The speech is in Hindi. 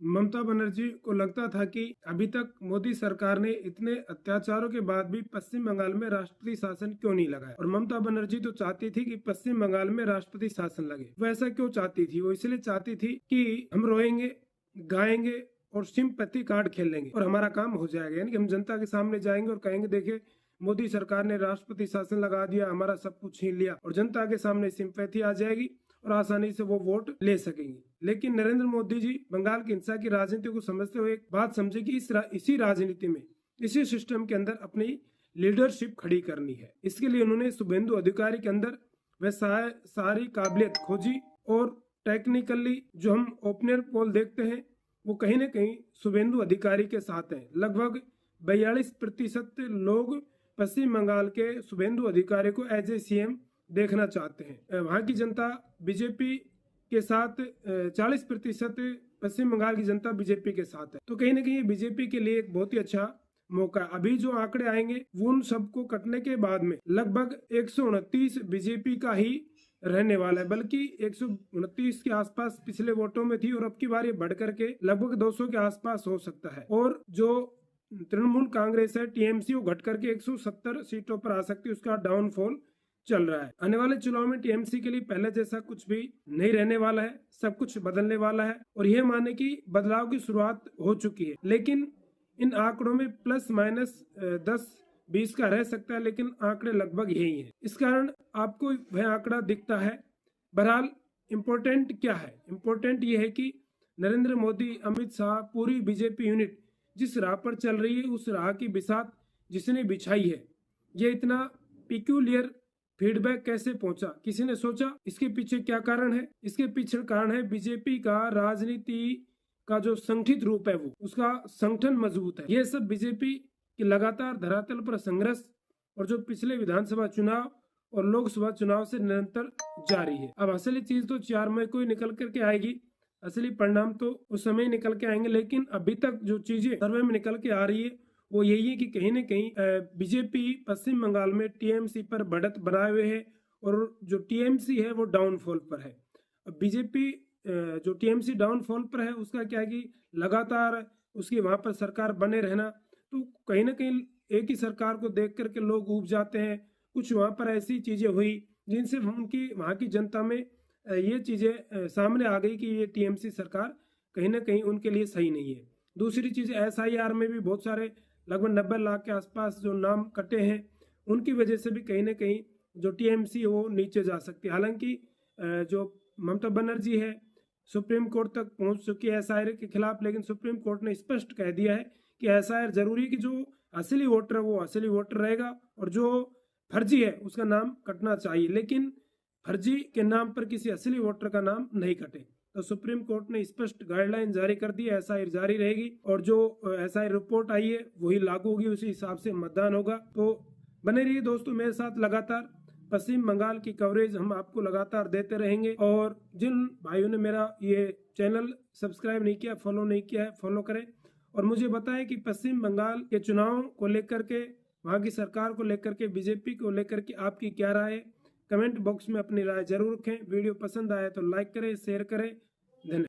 ममता बनर्जी को लगता था कि अभी तक मोदी सरकार ने इतने अत्याचारों के बाद भी पश्चिम बंगाल में राष्ट्रपति शासन क्यों नहीं लगाया, और ममता बनर्जी तो चाहती थी कि पश्चिम बंगाल में राष्ट्रपति शासन लगे। वो ऐसा क्यों चाहती थी? वो इसलिए चाहती थी कि हम रोएंगे, गाएंगे और सिंपैथी कार्ड खेलेंगे और हमारा काम हो जाएगा। यानी कि हम जनता के सामने जाएंगे और कहेंगे देखिए मोदी सरकार ने राष्ट्रपति शासन लगा दिया, हमारा सब कुछ छीन लिया, और जनता के सामने सिंपैथी आ जाएगी और आसानी से वो वोट ले सकेंगे। लेकिन नरेंद्र मोदी जी बंगाल की हिंसा की राजनीति को समझते हुए एक बात समझे कि इसी राजनीति में, इसी सिस्टम के अंदर अपनी लीडरशिप खड़ी करनी है। इसके लिए उन्होंने शुभेंदु अधिकारी के अंदर वह सारी काबिलियत खोजी और टेक्निकली जो हम ओपनर पोल देखते हैं वो कहीं न कहीं शुभेंदु अधिकारी के साथ हैं। लगभग 42% लोग पश्चिम बंगाल के शुभेंदु अधिकारी को एज ए सीएम देखना चाहते हैं। वहां की जनता बीजेपी के साथ 40% पश्चिम बंगाल की जनता बीजेपी के साथ है। तो कहीं ना कहीं बीजेपी के लिए एक बहुत ही अच्छा मौका है। अभी जो आंकड़े आएंगे वो उन सबको कटने के बाद में लगभग 129 बीजेपी का ही रहने वाला है, बल्कि 129 के आसपास पिछले वोटों में थी और अब की बार ये बढ़ करके लगभग 200 के आसपास हो सकता है। और जो तृणमूल कांग्रेस है टीएमसी, वो घट करके 170 सीटों पर आ सकती है, उसका डाउनफॉल चल रहा है। आने वाले चुनाव में टीएमसी के लिए पहले जैसा कुछ भी नहीं रहने वाला है, सब कुछ बदलने वाला है और यह माने कि बदलाव की शुरुआत हो चुकी है। लेकिन इन आंकड़ों में प्लस माइनस 10-20 का रह सकता है, लेकिन आंकड़े लगभग यही है। इस कारण आपको वह आंकड़ा दिखता है। बहरहाल इम्पोर्टेंट क्या है? इम्पोर्टेंट ये है कि नरेंद्र मोदी, अमित शाह, पूरी बीजेपी यूनिट जिस राह पर चल रही है, उस राह की बिसात जिसने बिछाई है, ये इतना पिक्यूलियर फीडबैक कैसे पहुंचा? किसी ने सोचा इसके पीछे क्या कारण है? इसके पीछे कारण है बीजेपी का राजनीति का जो संगठित रूप है, वो उसका संगठन मजबूत है। ये सब बीजेपी की लगातार धरातल पर संघर्ष और जो पिछले विधानसभा चुनाव और लोकसभा चुनाव से निरंतर जारी है। अब असली चीज तो 4 मई को ही निकल करके आएगी, असली परिणाम तो उस समय निकल के आएंगे। लेकिन अभी तक जो चीजें सर्वे में निकल के आ रही है वो यही है कि कहीं न कहीं बीजेपी पश्चिम बंगाल में टीएमसी पर बढ़त बनाए हुए है और जो टीएमसी है वो डाउनफॉल पर है। अब बीजेपी जो टीएमसी डाउनफॉल पर है उसका क्या है कि लगातार उसकी वहां पर सरकार बने रहना, तो कहीं ना कहीं एक ही सरकार को देख करके लोग ऊब जाते हैं। कुछ वहां पर ऐसी चीजें हुई जिनसे उनकी वहां की जनता में ये चीजें सामने आ गई कि ये टीएमसी सरकार कहीं ना कहीं उनके लिए सही नहीं है। दूसरी चीज एसआईआर में भी बहुत सारे लगभग 90 लाख के आसपास जो नाम कटे हैं, उनकी वजह से भी कहीं ना कहीं जो टीएमसी है वो नीचे जा सकती है। हालांकि जो ममता बनर्जी है सुप्रीम कोर्ट तक पहुंच चुकी है एसआईआर के खिलाफ, लेकिन सुप्रीम कोर्ट ने स्पष्ट कह दिया है कि एसआईआर जरूरी है कि जो असली वोटर है वो असली वोटर रहेगा और जो फर्जी है उसका नाम कटना चाहिए, लेकिन फर्जी के नाम पर किसी असली वोटर का नाम नहीं कटे। तो सुप्रीम कोर्ट ने स्पष्ट गाइडलाइन जारी कर दी है, एसआईआर जारी रहेगी और जो एसआईआर रिपोर्ट आई है वही लागू होगी, उसी हिसाब से मतदान होगा। तो बने रहिए दोस्तों मेरे साथ, लगातार पश्चिम बंगाल की कवरेज हम आपको लगातार देते रहेंगे। और जिन भाइयों ने मेरा ये चैनल सब्सक्राइब नहीं किया, फॉलो नहीं किया है, फॉलो करें और मुझे बताएं कि पश्चिम बंगाल के चुनाव को लेकर के, वहाँ की सरकार को लेकर के, बीजेपी को लेकर के आपकी क्या राय है। कमेंट बॉक्स में अपनी राय जरूर रखें। वीडियो पसंद आए तो लाइक करें, शेयर करें। धन्यवाद।